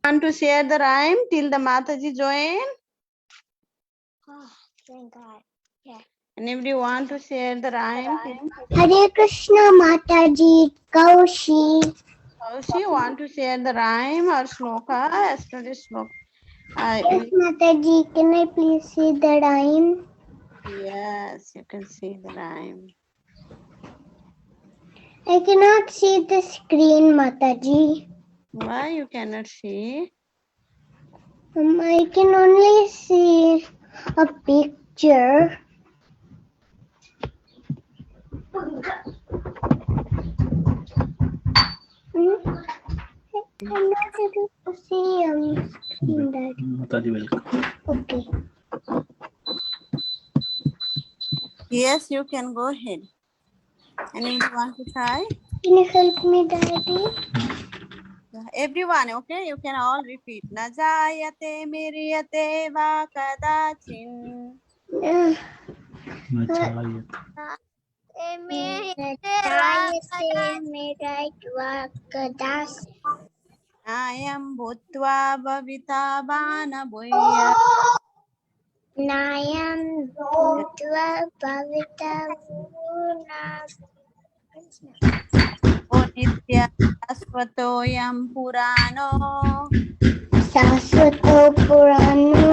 Want to share the rhyme till the Mataji join? Oh, thank God. Yeah. Anybody want to share the rhyme? Hare Krishna Mataji Kaushi. Kaushi want to share the rhyme or shloka? Yesterday's shloka. Yes, Mataji, can I please see the rhyme? Yes, you can see the rhyme. I cannot see the screen, Mataji. Why you cannot see? I can only see a picture. I'm not able to see screen, Daddy. Mataji, welcome. Okay. Yes, you can go ahead. Anybody want to try? Can you help me, Daddy? Everyone, okay? You can all repeat. Na jayate miriyate va kadachin. Nayam bhutva bhavita vana bhuya. Nayam Bhutva Bhavita Vuna. O nitya asvatoyam purano. Saswato Purano.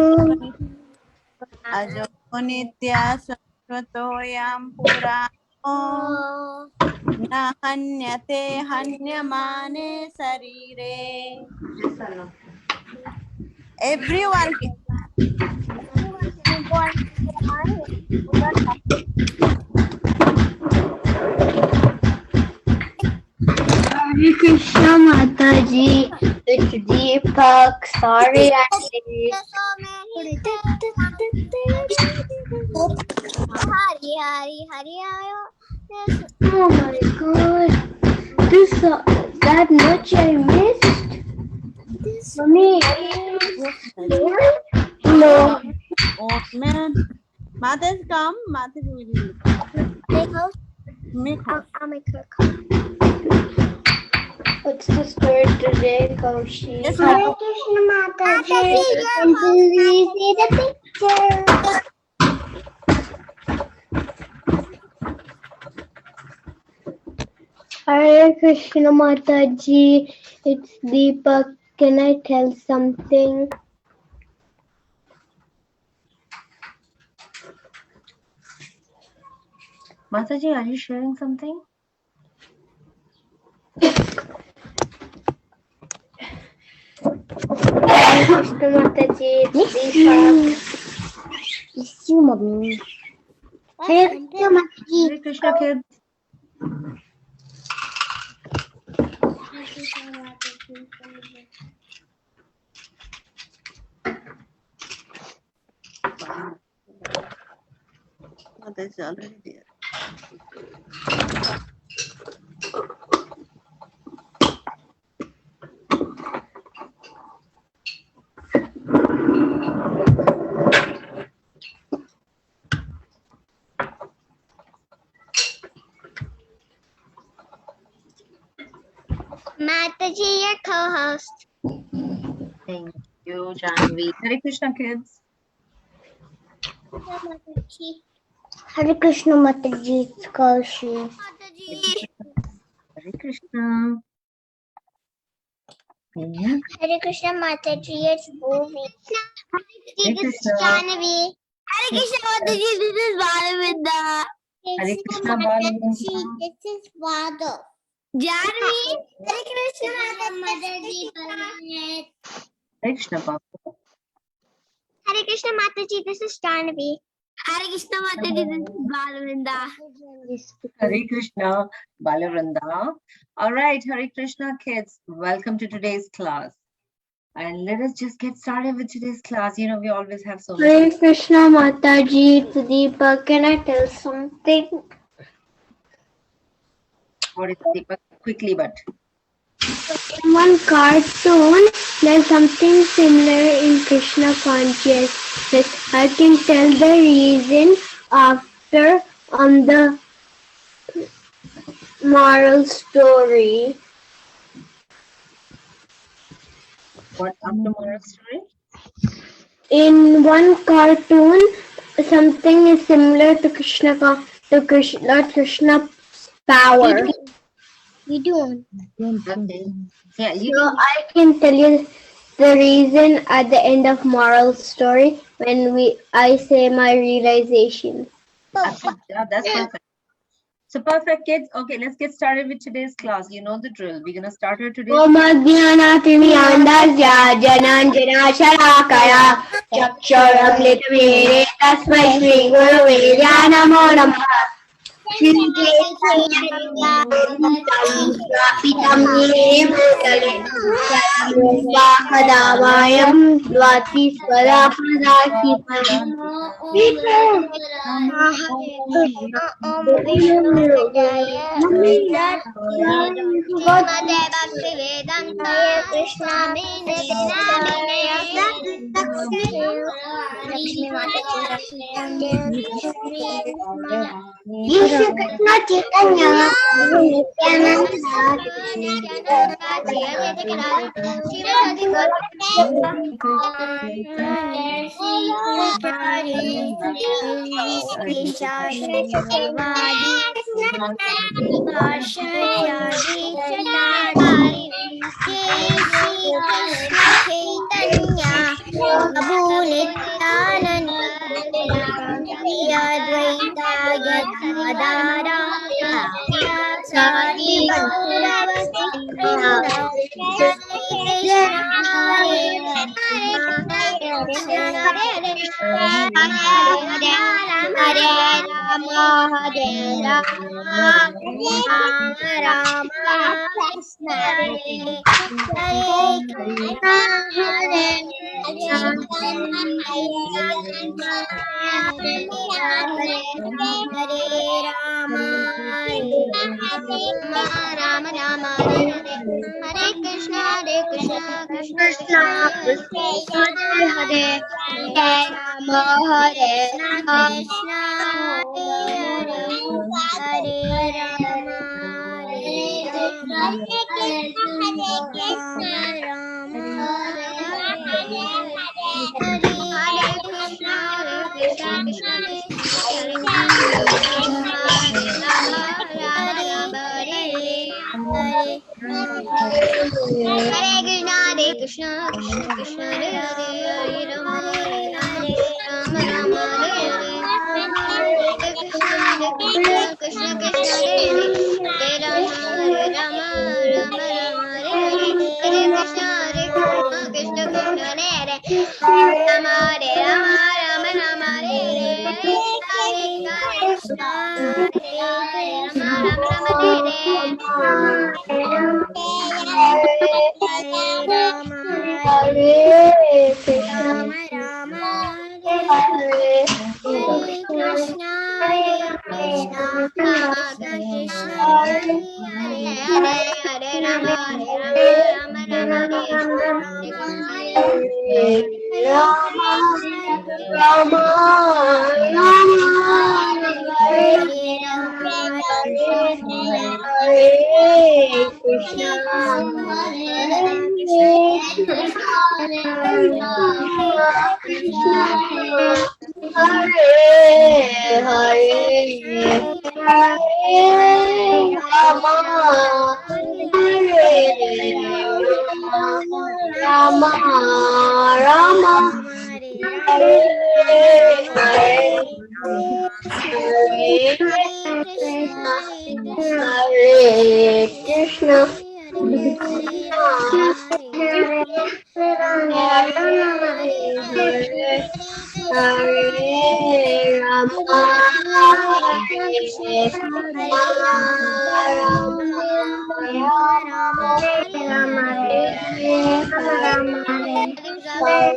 Ajo nitya asvatoyam purano. Na hanyate hanyamane sarire. Everyone. Hare Krishna Mataji, it's Deepak. Sorry, Auntie. Oh my God, that much I missed. Mommy, no. Oh man. Mother's come. Mother will make house. I'll make her come. What's the story today, Kaushi? Yes, Hare Krishna Mataji, can you see the picture? Hare Krishna Mataji, it's Deepak. Can I tell something? Mataji, are you sharing something? Hare Krishna Mataji, it's Deepak. Miss you, Mommy. Hare Krishna Mataji. Hare Krishna, kids. Mother is already there. Mataji, your co-host. Thank you, Janvi. Hare Krishna, kids. Hare Krishna Mataji, it's Kaushi. Hare Krishna. Yeah. Hare Krishna Mataji, it's Bhuvi. Hare Krishna. Janavi. Hare Krishna Mataji, this is Balavinda. Hare Krishna, Balavinda. This is Vado. Janavi. Hare Krishna Mataji. Hare Krishna, Papa. Hare Krishna Mataji, this is Janavi. Hare Krishna Mataji, this is Balavinda. Hare Krishna, Balavranda. All right, Hare Krishna, kids. Welcome to today's class. And let us just get started with today's class. You know, we always have so much. Hare Krishna Mataji, it's Deepak. Can I tell something? What is Deepak? Quickly, but. In one cartoon, there's something similar in Krishna consciousness. I can tell the reason after on the moral story. What after moral story? In one cartoon, something is similar to Lord Krishna's power. Okay. Yeah, you So can. I can tell you the reason at the end of moral story when I say my realization. Absolutely. Yeah, that's perfect. So perfect, kids. Okay, let's get started with today's class. You know the drill. We're gonna start our today's. ओमज्ञानातिमिरान्धस्य जनाञ्जनाशलाकया चक्षुरुन्मिलितमेने तस्मै श्रीगुरवे नमो नमः श्रीचैतन्यमनोभीतं येन भूतले स्वयं द्वाति स्वरा Om Vishnu Padaya Srimade Bhakti Vedanta Krishna Bine Bina Bine Lakshmi Mataji Shri Krishna Chaitanya Nityananda Nityananda Jai Jai Shrimati Shri Jatadari Jai Shri Krishna Chaitanya Prabhu Nityananda Shri Advaita Gadadara Sadi Gauravasi Vrinda Hare Krishna Hare Krishna Hare Hare Rama Hare Rama Rama Rama Krishna Hare Hare Krishna Hare Krishna Hare Hare Rama Hare Rama Rama Hare Hare Hare Krishna Krishna Krishna Hare Hare Hare Rama Hare Rama Krishna Hare Hare Rama Hare Rama Rama Rama Hare Krishna Krishna Krishna Hare Rama Rama Hare Hare Hare Krishna Krishna Krishna Hare Hare Rama Rama Hare Hare Hare Krishna Krishna Krishna Hare Rama Rama Rama Hare Hare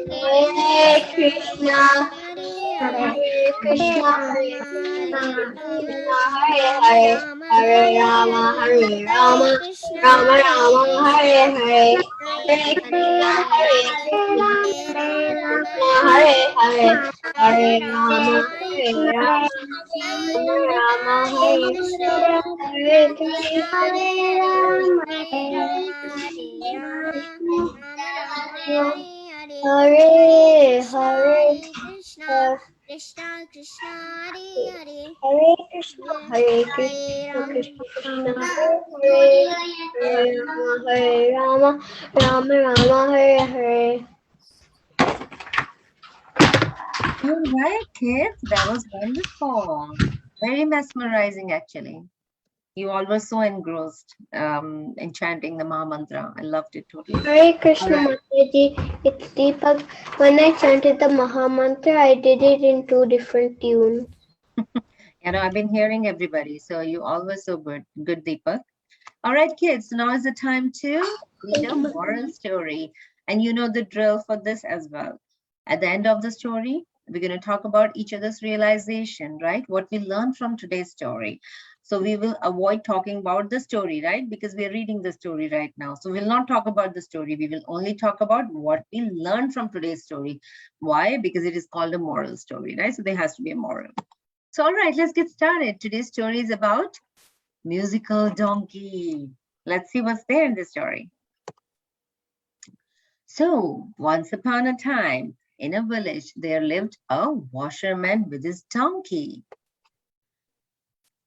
Hare Krishna Krishna Krishna Hare Rama Rama Rama Hare Hare Hare Krishna Rama Rama Hare Hare Rama Rama Rama Hare Krishna Krishna Hare Hare Rama Rama Krishna Hare Krishna, Hare Hare Krishna, Hare Krishna Krishna, Hare Hare, Hare Krishna, Hare Hare Krishna, Ram, Krishna Krishna, Hare Hare, Hare Rama, Rama Rama, Hare Hare. All right, kids, that was wonderful. Very mesmerizing, actually. You all were so engrossed in chanting the Maha Mantra. I loved it totally. Hare All Krishna right. Mataji, it's Deepak. When I chanted the Maha Mantra, I did it in 2 different tunes. I've been hearing everybody, so you all were so good. Good, Deepak. All right, kids, now is the time to read a moral story. And you know the drill for this as well. At the end of the story, we're going to talk about each other's realization, right? What we learned from today's story. So we will avoid talking about the story, right? Because we're reading the story right now. So we'll not talk about the story. We will only talk about what we learned from today's story. Why? Because it is called a moral story, right? So there has to be a moral. So, all right, let's get started. Today's story is about musical donkey. Let's see what's there in the story. So, once upon a time, in a village, there lived a washerman with his donkey.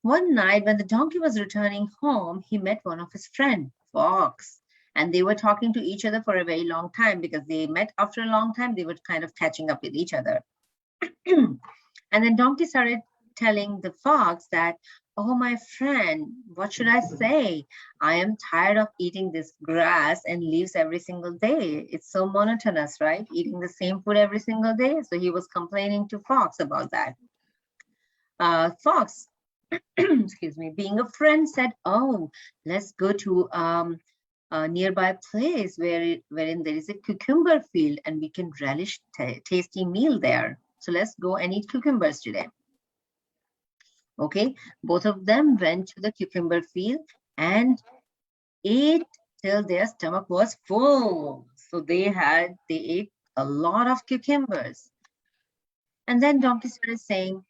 One night, when the donkey was returning home, he met one of his friends, Fox. And they were talking to each other for a very long time because they met after a long time. They were kind of catching up with each other. And then Donkey started telling the fox that, oh, my friend, what should I say? I am tired of eating this grass and leaves every single day. It's so monotonous, right? Eating the same food every single day. So he was complaining to Fox about that. Fox, excuse me, being a friend, said, oh, let's go to a nearby place wherein there is a cucumber field and we can relish tasty meal there. So let's go and eat cucumbers today. Okay, both of them went to the cucumber field and ate till their stomach was full. So they ate a lot of cucumbers. And then Donkey started saying,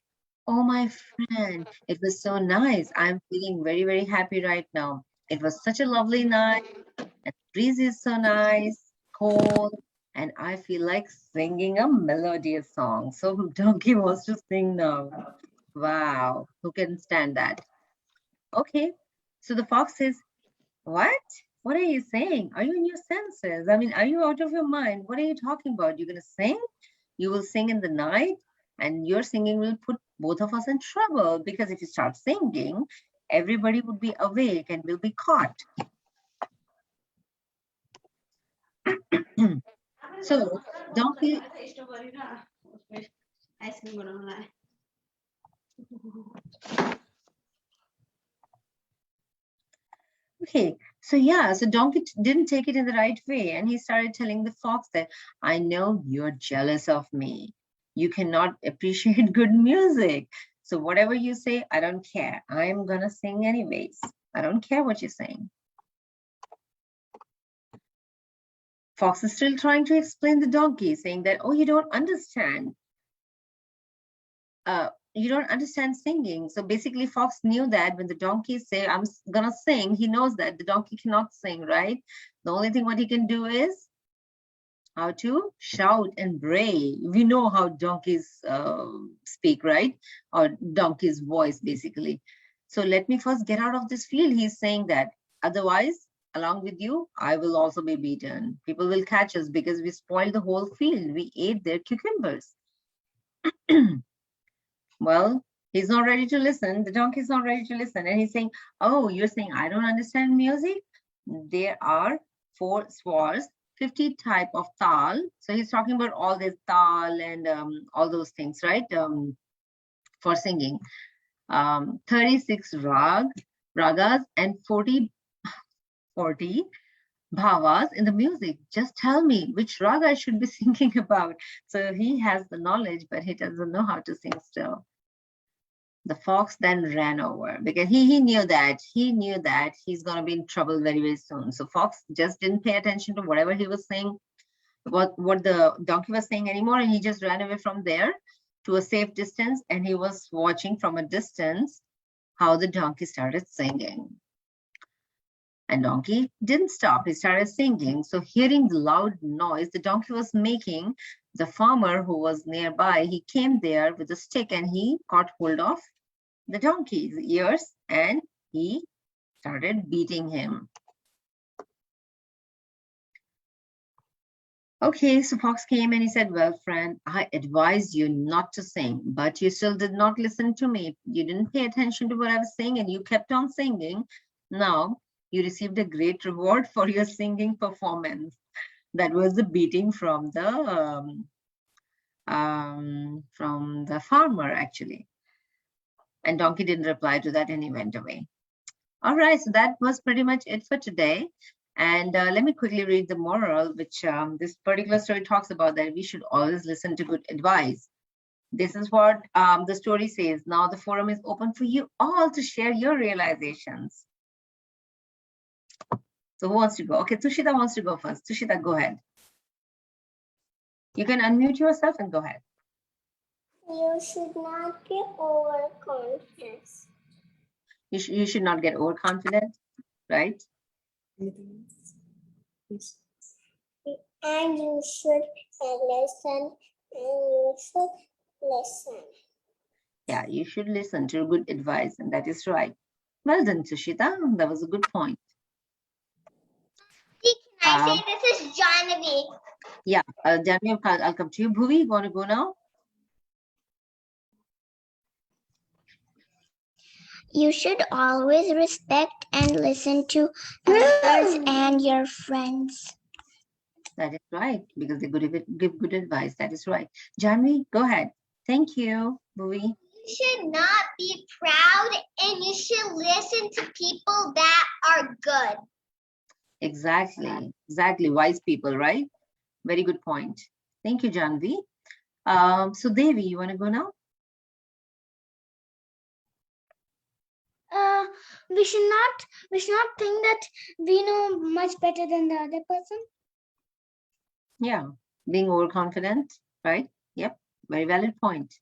oh, my friend, it was so nice. I'm feeling very, very happy right now. It was such a lovely night. And the breeze is so nice, cold, and I feel like singing a melodious song. So Donkey wants to sing now. Wow, who can stand that? Okay, so the fox says, what? What are you saying? Are you in your senses? I mean, are you out of your mind? What are you talking about? You're going to sing? You will sing in the night, and your singing will put both of us in trouble because if you start singing, everybody would be awake and will be caught. So, Donkey. Okay, so yeah, so Donkey didn't take it in the right way, and he started telling the fox that, I know you're jealous of me. You cannot appreciate good music. So whatever you say, I don't care. I'm gonna sing anyways. I don't care what you're saying. Fox is still trying to explain the donkey, saying that, oh, you don't understand. You don't understand singing. So basically Fox knew that when the donkey say, I'm gonna sing, he knows that the donkey cannot sing, right? The only thing what he can do is how to shout and bray. We know how donkeys speak, right? Or donkey's voice, basically. So let me first get out of this field. He's saying that. Otherwise, along with you, I will also be beaten. People will catch us because we spoiled the whole field. We ate their cucumbers. Well, he's not ready to listen. The donkey's not ready to listen. And he's saying, oh, you're saying I don't understand music? There are 4 swars, 50 type of tal. So he's talking about all this tal and all those things, right? For singing. 36 ragas and 40 bhavas in the music. Just tell me which raga I should be singing about. So he has the knowledge, but he doesn't know how to sing still. The fox then ran over because he knew that he's going to be in trouble very, very soon. So Fox just didn't pay attention to whatever he was saying, what the donkey was saying anymore. And he just ran away from there to a safe distance. And he was watching from a distance how the donkey started singing. And donkey didn't stop. He started singing. So hearing the loud noise the donkey was making, the farmer who was nearby, he came there with a stick and he caught hold of the donkey's ears and he started beating him. Okay, so Fox came and he said, well, friend, I advised you not to sing, but you still did not listen to me. You didn't pay attention to what I was saying and you kept on singing. Now you received a great reward for your singing performance. That was the beating from the farmer, actually. And donkey didn't reply to that and he went away. All right, so that was pretty much it for today. And let me quickly read the moral, which this particular story talks about, that we should always listen to good advice. This is what the story says. Now the forum is open for you all to share your realizations. So who wants to go? Okay, Tushita wants to go first. Tushita, go ahead. You can unmute yourself and go ahead. You should not get overconfident. You should not get overconfident, right? And you should listen. Yeah, you should listen to good advice, and that is right. Well done, Tushita. That was a good point. Can I say this is Janavi? Yeah, Janvi, I'll come to you. Bhuvi, you want to go now? You should always respect and listen to others and your friends. That is right, because they give good advice. That is right. Janvi, go ahead. Thank you, Bhuvi. You should not be proud and you should listen to people that are good. Exactly. Wise people, right? Very good point. Thank you, Janvi. So Devi, you want to go now? We should not think that we know much better than the other person. Yeah, being overconfident, right? Yep, very valid point.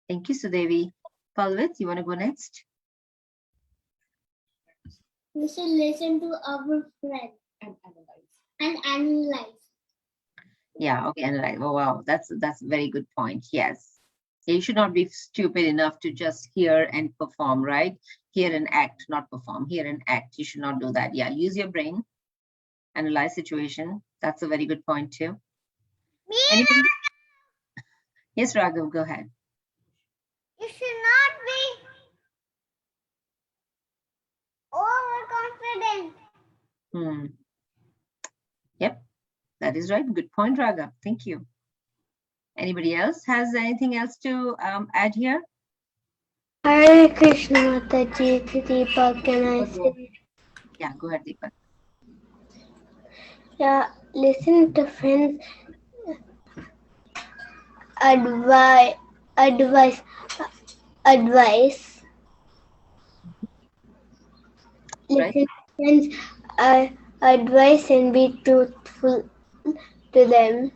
Thank you, Sudevi. Palvit, you want to go next? We should listen to our friends and analyze. Yeah, okay, analyze. Oh, wow, that's a very good point. Yes. You should not be stupid enough to just hear and perform, right? Hear and act, not perform. Hear and act. You should not do that. Yeah, use your brain. Analyze situation. That's a very good point too. Anybody? Yes, Raghav, go ahead. You should not be overconfident. Yep, that is right. Good point, Raghav. Thank you. Anybody else has anything else to add here? Hare Krishna, Mataji, Deepak, can I say? Yeah, go ahead, Deepak. Yeah, listen to friends' advice. Right. Listen to friends' advice and be truthful to them.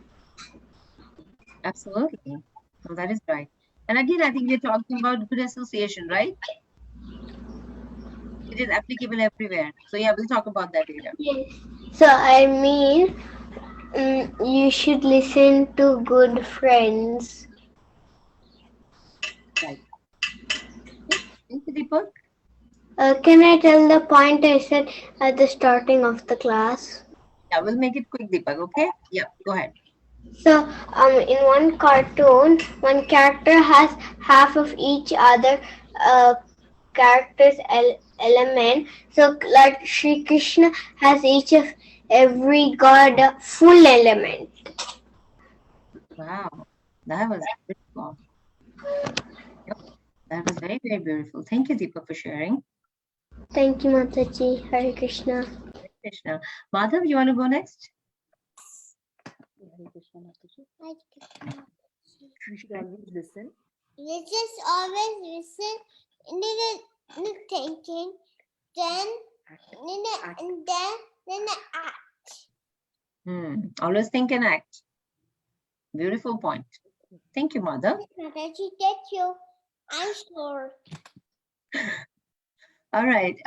Absolutely. No, that is right. And again, I think we're talking about good association, right? It is applicable everywhere. So yeah, we'll talk about that later. Yes. So I mean, you should listen to good friends. Right. Thank you, Deepak. Can I tell the point I said at the starting of the class? Yeah, we'll make it quick, Deepak, okay? Yeah, go ahead. So, in one cartoon, one character has half of each other character's element. So, like Sri Krishna has each of every god a full element. Wow, that was beautiful. Yep, that was very, very beautiful. Thank you, Deepak, for sharing. Thank you, Mataji. Hare Krishna. Hare Krishna. Madhav, you want to go next? Hare Krishna, Mataji. You should always listen. You just always listen and then thinking, then act. Always think and act. Beautiful point. Thank you, Madhav. Mataji, get you. I'm sure. All right.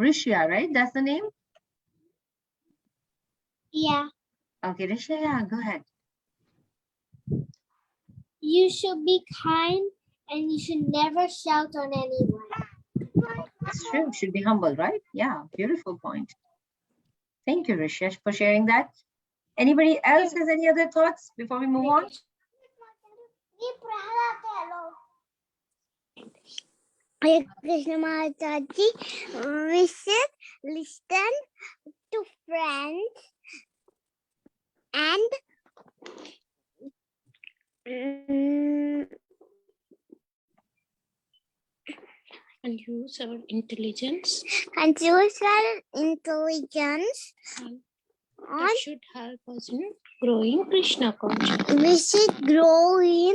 Rishya, right? That's the name? Yeah. Okay, Rishya, yeah, go ahead. You should be kind and you should never shout on anyone. It's true. Should be humble, right? Yeah, beautiful point. Thank you, Rishya, for sharing that. Anybody else has any other thoughts before we move on? Hare Krishna Mataji, we should listen to friends and and use our intelligence and use our intelligence that should help us in growing Krishna consciousness. we should grow in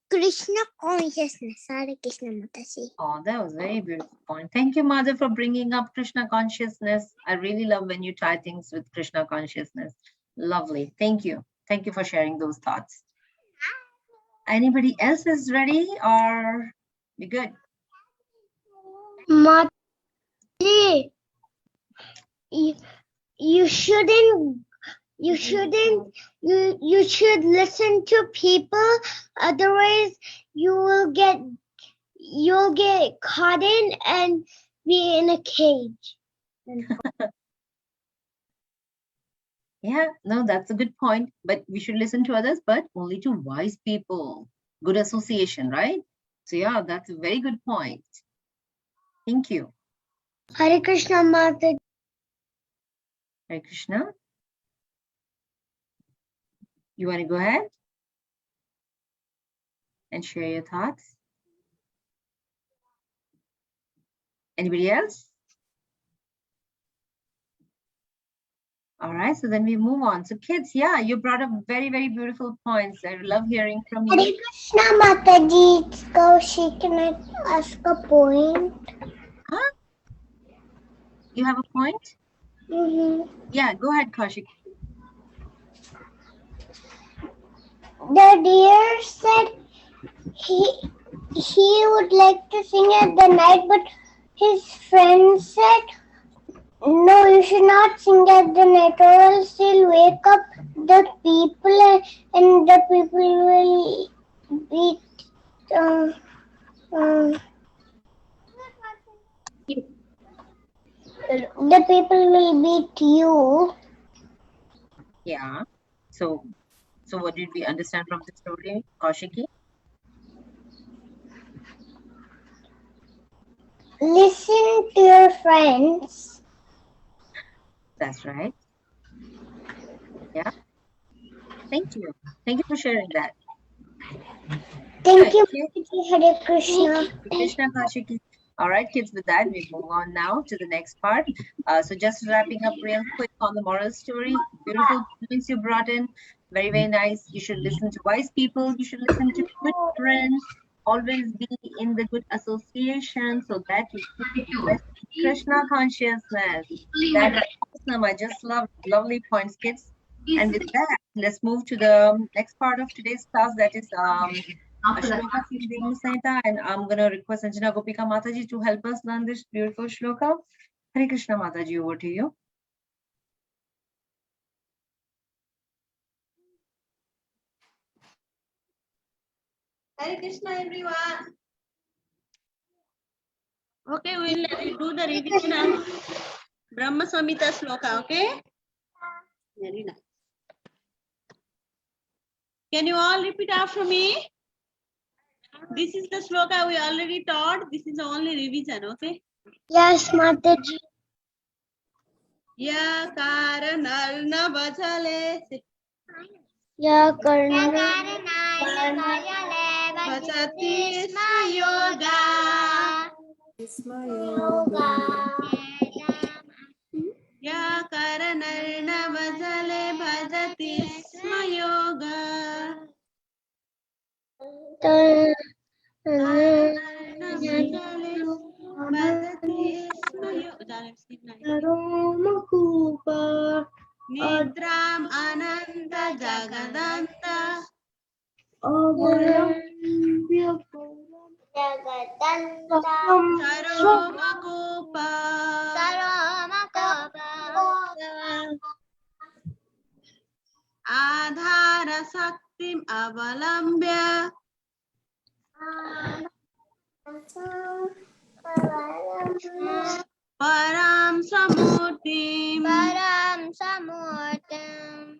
Krishna consciousness. Hare Krishna Mataji. Oh, that was a very beautiful point. Thank you, Mother, for bringing up Krishna consciousness. I really love when you tie things with Krishna consciousness. Lovely. Thank you. Thank you for sharing those thoughts. Anybody else is ready or we good? Mataji, you should listen to people, otherwise you'll get caught in and be in a cage. Yeah, no, that's a good point. But we should listen to others, but only to wise people. Good association, right? So yeah, that's a very good point. Thank you. Hare Krishna Mataji. Hare Krishna. You want to go ahead and share your thoughts? Anybody else? All right, so then we move on. So kids, yeah, you brought up very, very beautiful points. I love hearing from Hare you. Krishna Mataji, it's Kaushik. Can I ask a point? Huh? You have a point? Yeah, go ahead, Kaushik. The deer said he would like to sing at the night, but his friend said, no, you should not sing at the night, or else you'll wake up the people and the people will beat the people will beat you. Yeah. So what did we understand from the story, Kaushiki? Listen to your friends. That's right. Yeah. Thank you. Thank you for sharing that. Thank you, kids. Hare Krishna. Krishna Kaushiki. All right, kids, with that, we move on now to the next part. So just wrapping up real quick on the moral story. Beautiful points you brought in. Very, very nice. You should listen to wise people. You should listen to good friends. Always be in the good association so that you keep Krishna consciousness. That's awesome. I just love lovely points, kids. And with that, let's move to the next part of today's class, that is a shloka from Devnagari Samhita, and I'm going to request Anjana Gopika Mataji to help us learn this beautiful shloka. Hare Krishna Mataji, over to you. Hare Krishna, everyone. Okay, we'll do the revision of Brahma Samhita shloka, okay? Very nice. Can you all repeat after me? This is the shloka we already taught. This is only revision, okay? Yes, Mataji. Ya karanarna bachale Ya Karna bachati yoga. Ya karanarna bachale bhajati yoga. Nidram ananta jagadanta Jagadanda Saromakopa. Saromakopa Adhara Saktim Avalambya. Param Samurtim. Param Samurtam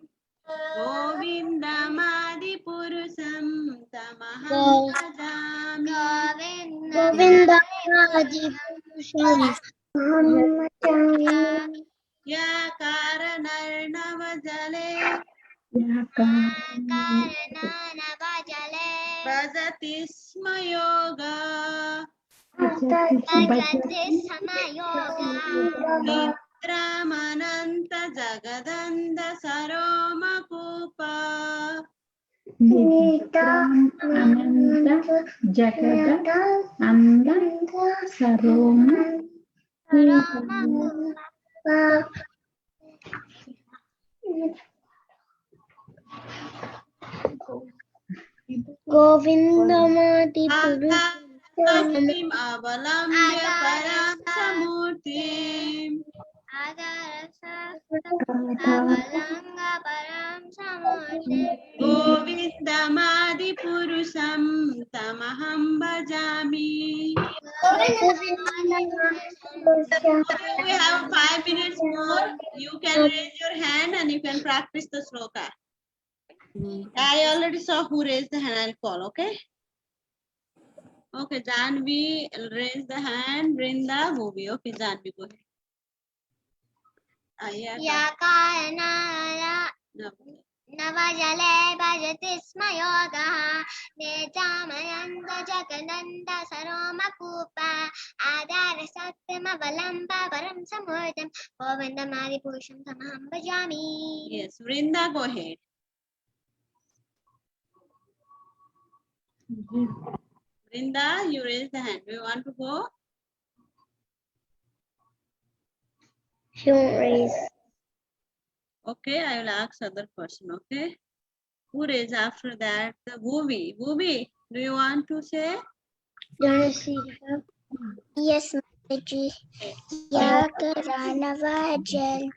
Govindamadi Purusam Tamaham Bhajami. Govinda Ya Karanarnavajale. Karanana Bajale Bhajati Sma Yoga. Bhajati Samayoga Nitramananta Jagadanda Saromakupa. Govindamati Saktim Avalambya Param Samurtim. Avalanga Param Samurti Govindamadi Purusam Tamaham Bhajami. We have 5 minutes more. You can raise your hand and you can practice the sloka. I already saw who raised the hand. I'll call, okay? Okay, Janvi, raise the hand. Brinda, movie. Okay, Janvi, go ahead. Yakanaya No. Navajale Bhajati Smayoga Nejamayanda Jagananda Saromakupa Adara Satyamavalamba Param Samurtam Govindamadi Purusham Tamaham Bhajami. Yes, Brinda, go ahead. Brinda, you raise the hand. Do you want to go? Don't raise. Okay, I will ask other person, okay? Who raised after that? The Bhuvi. Bhuvi, do you want to say? Yes, mtji. Yakaranavajal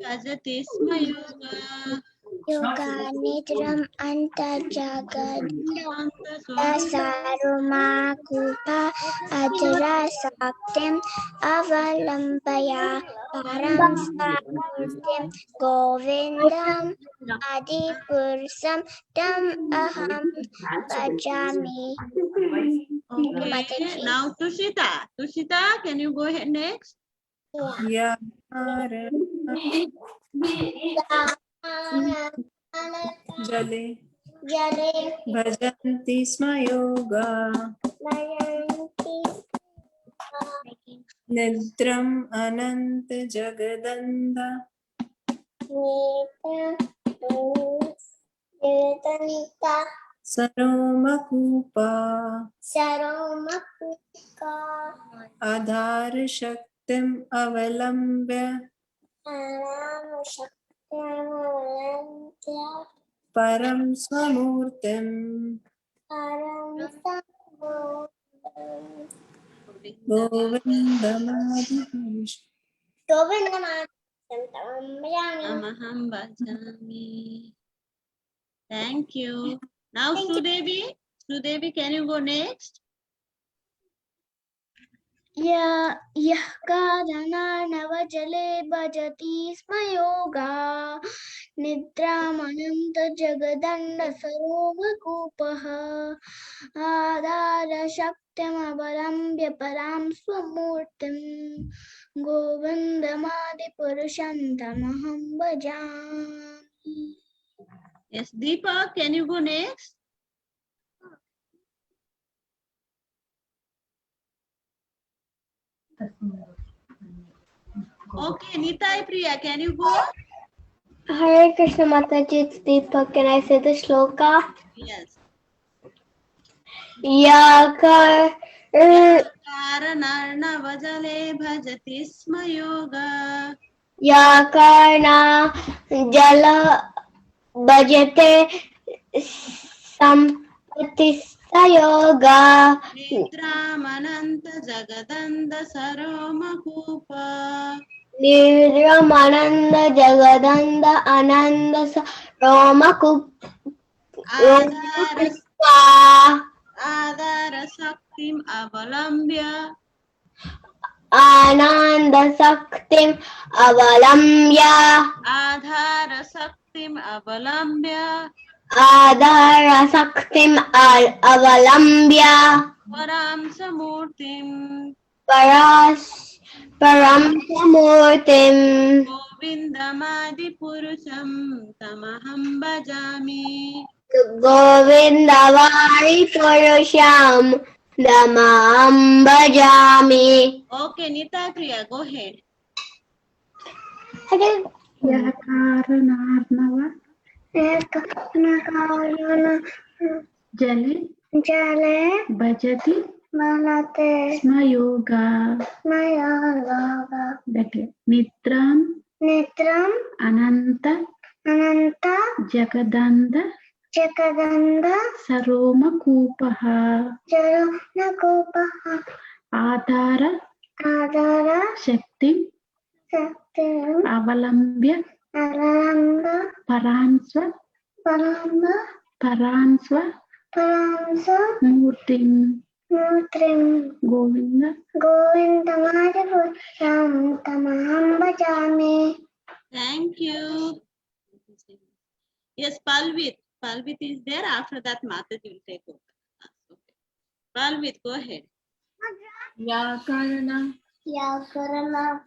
Bhajati Sma Yoga. Yoga Nidram Antajagad Anta Swarupa. Saruma Kupa Ajara Saktim Avalambaya Param Samurtim Govindam Adipursam Tam Aham Bhajami. Okay, Mataji. now Tushita. Tushita, can you go ahead next? जले Jale भजन्ति स्म yoga Mayanti निद्रम् अनन्त जगदन्द Nita सरोमकूपा Saromakuka आधार शक्तिम् अवलम्ब्य Aramushakyamavalantya परं स्वमूर्तिम् गोविन्दमादिपुरुष Amaham Bhajami. Thank you. Now Sudevi. Sudevi, can you go next? Yah karana navajale bhajati sma yoga nidramananta jagadanda saromakupaha adara shaktyam avalambya param swamurtim govindamadi purushantamaham bhajami. Yes, Deepa, can you go next? Okay, Nitai Priya, can you go? Hare Krishna Mataji, it's Deepak. Can I say the shloka? Yes. Karanarnavajale bhajati sma yoga. Yakarna jala bhajate sampati Sayoga. Nidramananta Jagadanda Saromakupa. Nirramananda Jagadanda Ananda Adara Romakuppa. Adara Saktim Avalambya. Ananda Saktim Avalambya. Adhara Saktim Avalambya. Adhara Saktim Avalambya. Param Samurtim. Param Samurtim. Govindamadi Purusham Tamaham Bhajami. Govindavari Purusham Damam Bhajami. Okay, Nita Priya, go ahead. Jale Jale bhajati Manate smayoga. Mayaga Better. Nitram Nitram ananta Ananta jagadanda Jakadanda saroma kupaha. Jaruna Kopaha Adhara Adara shakti Saktim avalambya Alanda paransva Parama paransva Paramsa murtim. Mutrim Govinda Govindamadi Purusham Tamaham Bhajami. Thank you. Yes, Palvit. Palvit is there. After that, Mataji will take over. Okay. Palvit, go ahead. Vyakarana Yakarana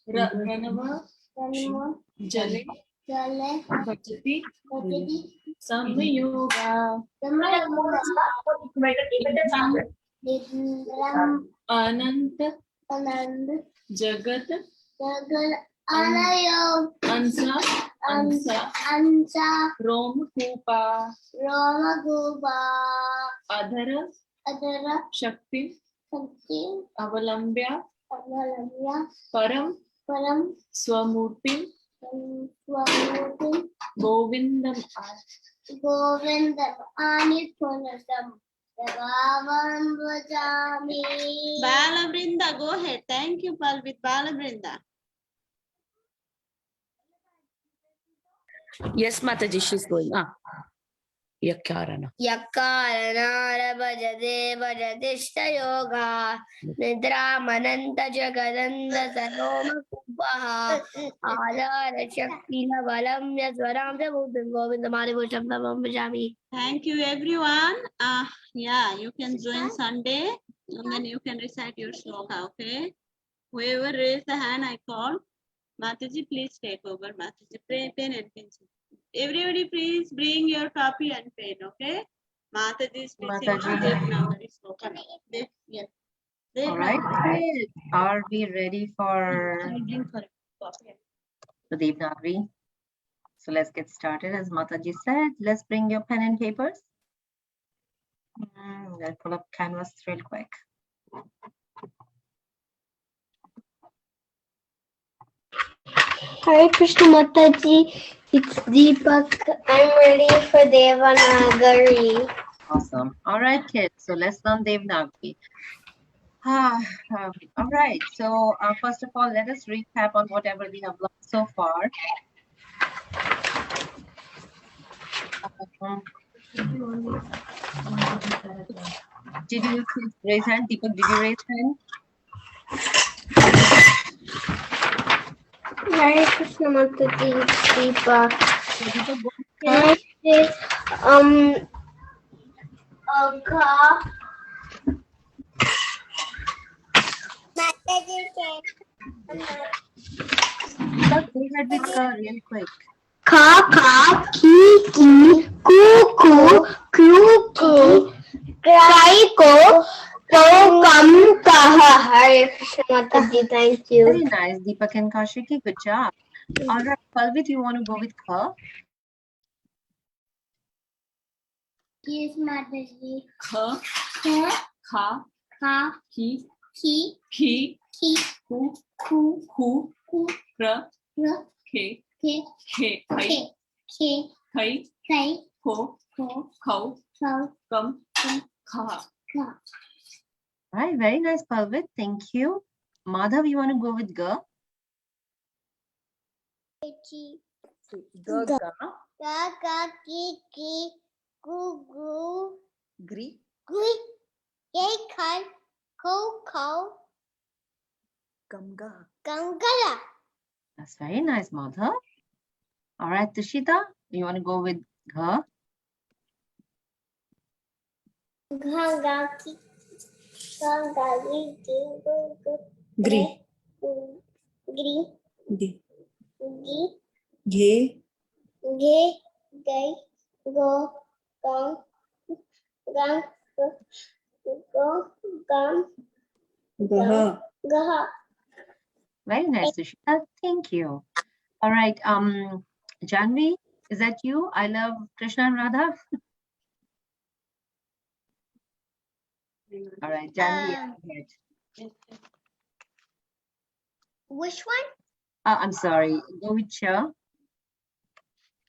Ranava Ranama Jale Jale Bhajati Bhajati Samyoga. Nidram Ananta Anand Jagat Jagal Alayo Ansa Ansa Rom Kupa Roma Guba Adhara Adara Shakti Sakti Avalambya Avalaya Param Param Swamurtim Swamutim Govindam Govindam Anipurasam Devavam Bhajami. Balabrinda, go ahead. Thank you, Palvit. Balabrinda. Yes, Mataji, she's going. Yakarana. Yakarana Bhajade Bhajadishta Yoga Nidramananta Jagadanda Saroma Kupaha Adhara Shakti Valam Yaswaram Samuddam Govindamadi Purusham Tamaham Bhajami. Thank you, everyone. Yeah, you can join Sunday and then you can recite your sloka, okay? Whoever raised the hand, I call. Mataji, please take over. Mataji, pen and pencil. Everybody, please bring your copy and pen, okay? Mataji is preaching Mataji. Devnagari sloka. Yes. All right, kids, are we ready for Bring for copy. the Devnagari? So let's get started. As Mataji said, let's bring your pen and papers. Let's pull up canvas real quick. Hare Krishna Mataji, it's Deepak. I'm ready for Devnagari. Awesome. All right, kids. So let's learn Devnagari. All right. So first of all, let us recap on whatever we have learned so far. Did you kids raise hand? Deepak, did you raise hand? Hare Krishna Mataji, it's Deepak. So Deepak, go ahead. Next is Ka. Deepak, go ahead with ka real quick. Ka ka ki ku ku ku kai ko kam kaha. Hare Krishna Mataji, thank you. Very nice, Deepak and Kashiki. Good job. All right, Palvit, you want to go with ka? Yes, Mataji. Kha Ka Kha ka Ki ki Ki ki Ku ku Ku ku Ra ra Ke ke Khe Khai ke ke Khai kai Ko ko Khau kau Kam Kha. Right, very nice, Palvit. Thank you. Madhav, you want to go with Ga? Ga, ga, Ga ga ki gu gu gri. gui yay kai ko Gamga. gangala. That's very nice, Madhav. All right, Tushita, you want to go with Ga? Ga ga ki gu gu Gri. gri Gi. gi Ghe. ge gai go gong gang go gum Gaha. gaha. Very nice, Tushita. Thank you. All right, Janvi, is that you? I love Krishna and Radha. All right, Janvi, go ahead. Which one? I'm sorry. Go with Cha.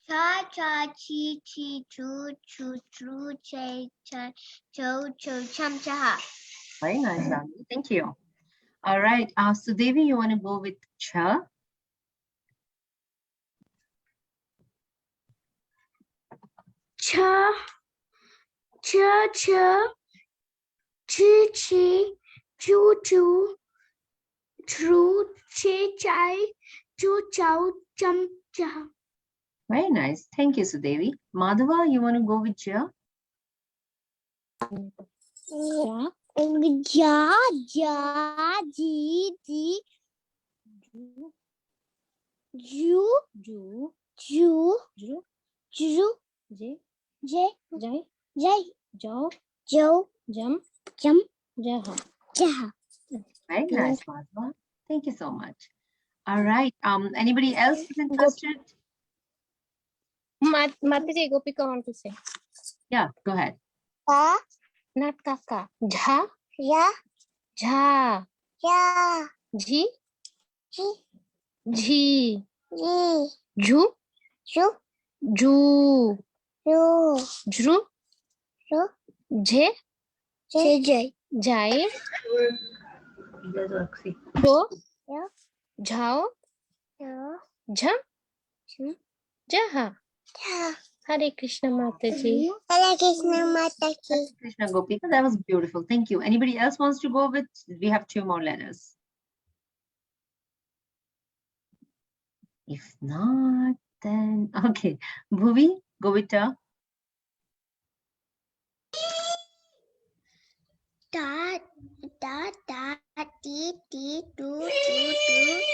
Cha cha chi chi choo choo choo chay chay cho cho chum chaha. Very nice, Janvi. Thank you. All right, so Devi, you want to go with Cha? Cha, cha, cha, chi, chi, choo, choo, true, che, chai, choo, chow, chum, cha. Very nice. Thank you, Sudevi. Madhava, you want to go with Ja? Ja, ja, ji, ji, ju, ju, ju, ju, j, j, jay, jo, jo, jum, jaha, jaha. Very nice, Madhava. Thank you so much. All right. Anybody else who's interested? Mataji, Gopika want to say. Yeah, go ahead. Ka Not kaka. Jha, ya jha, ya ji, ji ji, ji ju, ju ju, ju jru, ju je, jay jai, jo, ya jhao, ya jham, jaha. ya. Hare Krishna Mataji. Hare Krishna Mata ki. Krishna Gopika, that was beautiful. Thank you. Anybody else wants to go with? We have 2 more letters. If not, then okay. Bhuvi, go with Ta. Da da da ti ti tu tu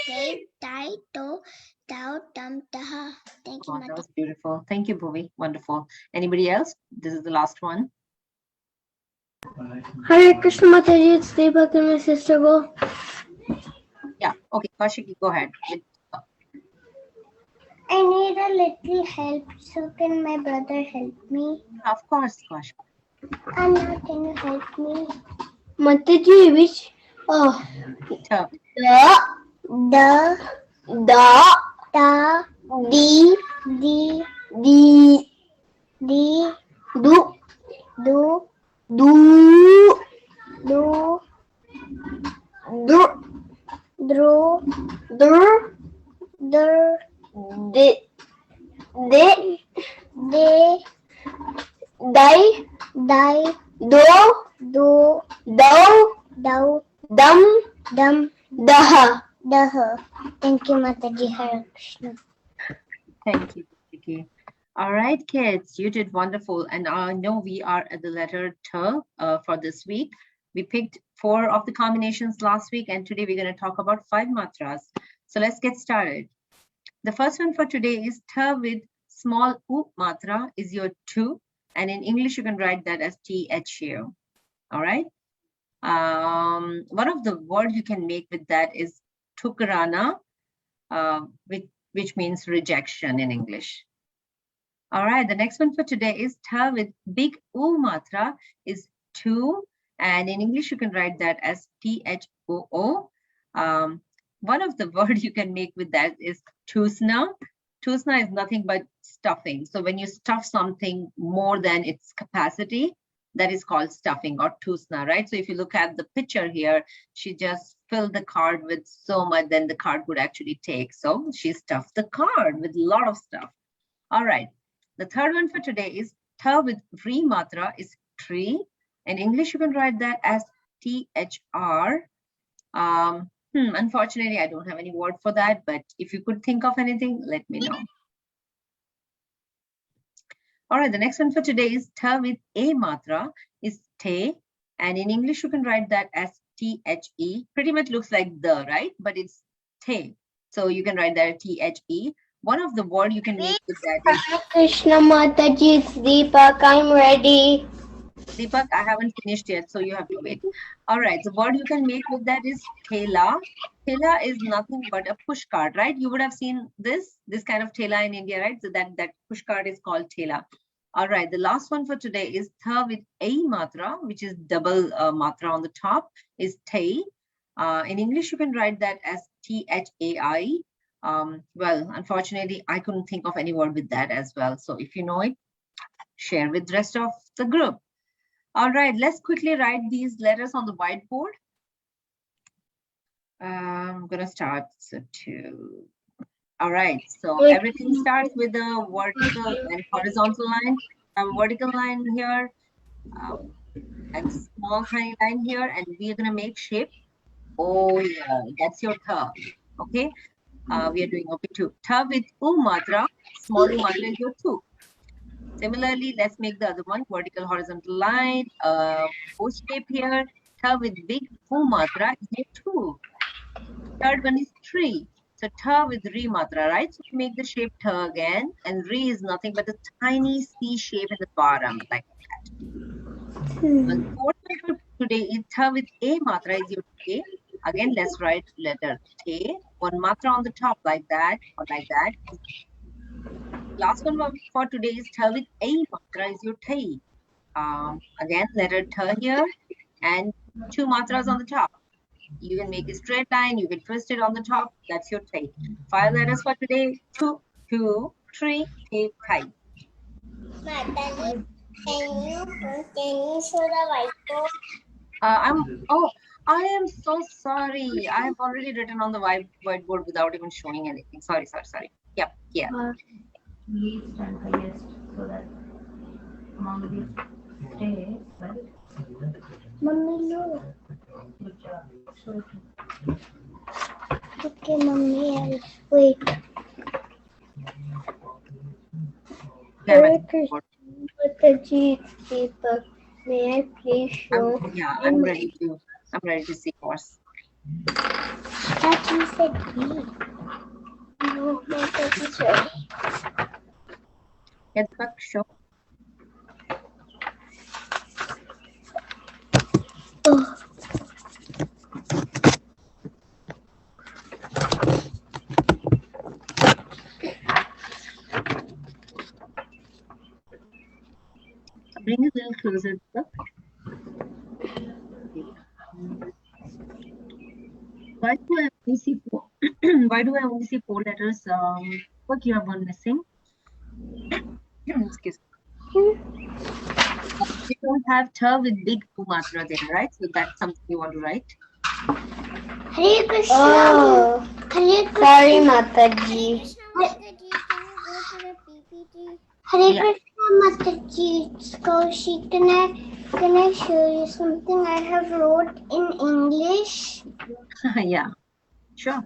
hey tai to dao dum daha. Thank you, Oh, that Mata. was beautiful. Thank you, Bhuvi. Wonderful. Anybody else? This is the last one. Hare Krishna Mataji, it's Deepak and my sister go. Yeah. Okay, Kaushiki, go ahead. I need a little help, so can my brother help me? Of course, Kaushiki. Anna, can you help me? Mataji, which? Oh, Ta. the, Da di, di di, di du, do du, do du, dro dur, der de, de dai, die do, do dau, dou dum, dum daha. daha. Thank you, Mataji. Hare Krishna. Thank you, Vicky. All right, kids, you did wonderful. And I know we are at the letter T for this week. We picked 4 of the combinations last week, and today we're going to talk about 5 matras. So let's get started. The first one for today is T with small U matra is your 2. And in English, you can write that as THU. All right. One of the words you can make with that is Tukrana, which means rejection in English. All right, the next one for today is Ta with big U matra is 2. And in English, you can write that as THOO. One of the words you can make with that is Tusna. Tusna is nothing but stuffing. So when you stuff something more than its capacity, that is called stuffing or tusna, right? So if you look at the picture here, she just filled the card with so much, then the card could actually take. So she stuffed the card with a lot of stuff. All right. The third one for today is tha with re matra is tree. In English, you can write that as THR. Unfortunately, I don't have any word for that, but if you could think of anything, let me know. All right, the next one for today is tha with a matra is te, and in English you can write that as THE. Pretty much looks like the, right? But it's te. So you can write that THE. One of the word you can make with that is Krishna Mataji, it's Deepak. I'm ready. Deepak, I haven't finished yet, so you have to wait. All right, the word you can make with that is thela. Thela is nothing but a push cart, right? You would have seen this kind of thela in India, right? So that push cart is called thela. All right, the last one for today is tha with a matra, which is double matra on the top, is thai. In English, you can write that as THAI. Well, unfortunately, I couldn't think of any word with that as well. So if you know it, share with the rest of the group. All right, let's quickly write these letters on the whiteboard. I'm gonna start all right, so everything starts with a vertical and horizontal line. A vertical line here, and small tiny line here, and we are gonna make shape. Oh yeah, that's your tha. Okay, we are doing okay too. Tha with u matra, small u matra is your two. Similarly, let's make the other one vertical horizontal line, O shape here. Tha with big u matra is your two. Third one is tree. So tha with re matra, right? So we make the shape tha again, and re is nothing but a tiny C shape in the bottom, like that. The fourth one for today is tha with a matra is your te. Again, let's write letter te. One matra on the top like that, or like that. Last one for today is tha with a matra is your te. Again, letter tha here, and two matras on the top. You can make a straight line, you can twist it on the top. That's your tie. 5 letters for today. 2, 2, 3, 8, tie. Mataji, can you show the whiteboard? I am so sorry. I have already written on the whiteboard without even showing anything. Sorry. Yep, yeah. Least and highest so that among these stays, right? Mummy, no. Good job. So Okay, Mummy, I'll wait. Hare Krishna Mataji, it's Deepak. May I please show? I'm ready to see yours. That you said me. No, Mataji's ready. Get back, show. Oh. Bring it a little closer. Why do I only see four? Why do I only see 4 letters? What you have one missing? Excuse me. We don't have tha with big matra there, right? So that's something you want to write. Hare Krishna. Oh. Hare Krishna. Sorry, Mataji. Mataji, can you go to the PPT? Hare Krishna, Mataji. It's Kaushik. Can I show you something I have wrote in English? Yeah, sure.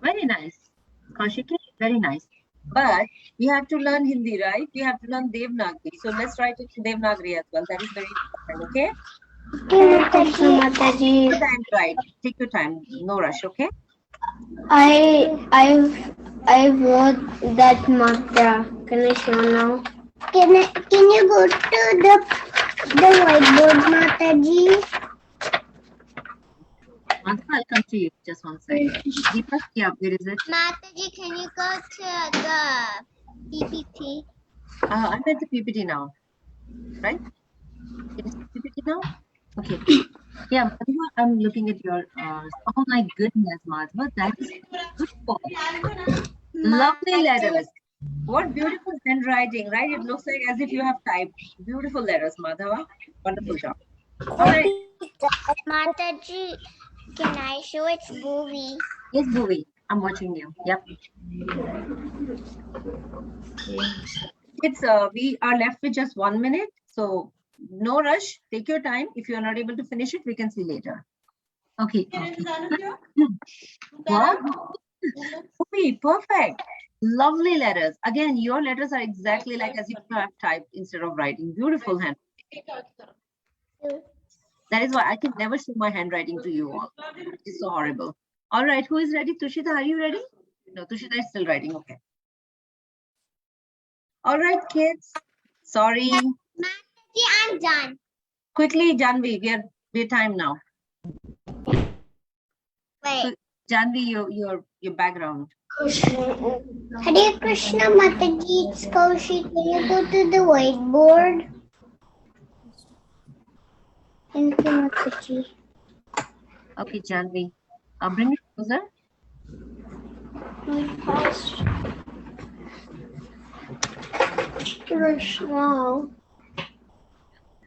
Very nice. Kaushiki, very nice. But we have to learn Hindi, right? We have to learn Devnagari. So let's write it in Devnagari as well. That is very important, okay? Hare Krishna, Mataji. Take your time, right? Take your time. No rush, okay? I wrote that mantra. Can I show now? Can you go to the whiteboard, Mataji? I'll come to you. Just one second. Deepak, yeah, where is it? Mataji, can you go to the PPT? I'm at the PPT now, right? It is PPT now? Okay. Yeah, Madhva, I'm looking at your. Oh my goodness, Madhva, that is beautiful. Lovely letters. What beautiful handwriting, right? It looks like as if you have typed. Beautiful letters, Madhava. Wonderful job. All right. Mataji, can I show its movie? Yes, Bhuvi, I'm watching you. Yep. Kids, we are left with just 1 minute. So no rush. Take your time. If you are not able to finish it, we can see later. Okay. What? Bhuvi, perfect. Lovely letters. Again, your letters are exactly like as if you have typed instead of writing. Beautiful hand. That is why I can never show my handwriting to you all. It's so horrible. All right, who is ready? Tushita, are you ready? No, Tushita is still writing. Okay. All right, kids. Sorry. Mataji, I'm done. Quickly, Janvi, we're time now. Wait. Janvi, your background. Hare Krishna, Mataji, it's Kaushik. Can you go to the whiteboard? Thank you, Mataji. Okay, Janvi. Bring it closer. Krishna.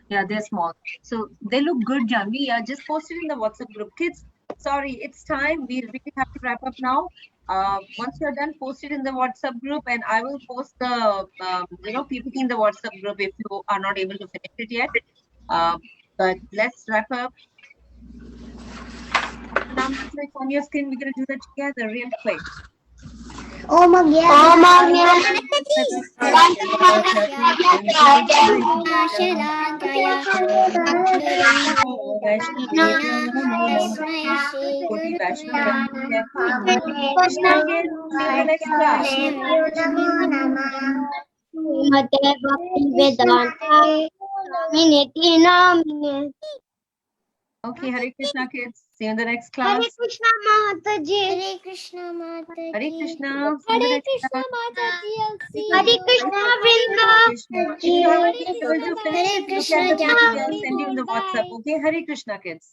Yeah, they're small. So they look good, Janvi. Yeah, just post it in the WhatsApp group. Kids, sorry, it's time. We really have to wrap up now. Once you're done, post it in the WhatsApp group, and I will post the PPT in the WhatsApp group if you are not able to finish it yet. But let's wrap up. Now, it's on your screen. We're gonna do that together, real quick. Om Krishna again. See you in the next class. Okay, Hare Krishna, kids. See you in the next class. Hare Krishna Mataji. Hare Krishna, Mataji. Hare Krishna. See you in the next class. Hare Krishna Vrinda. If you haven't been able to finish it, look at the PPT. I'll send you in the WhatsApp. Okay, Hare Krishna, kids.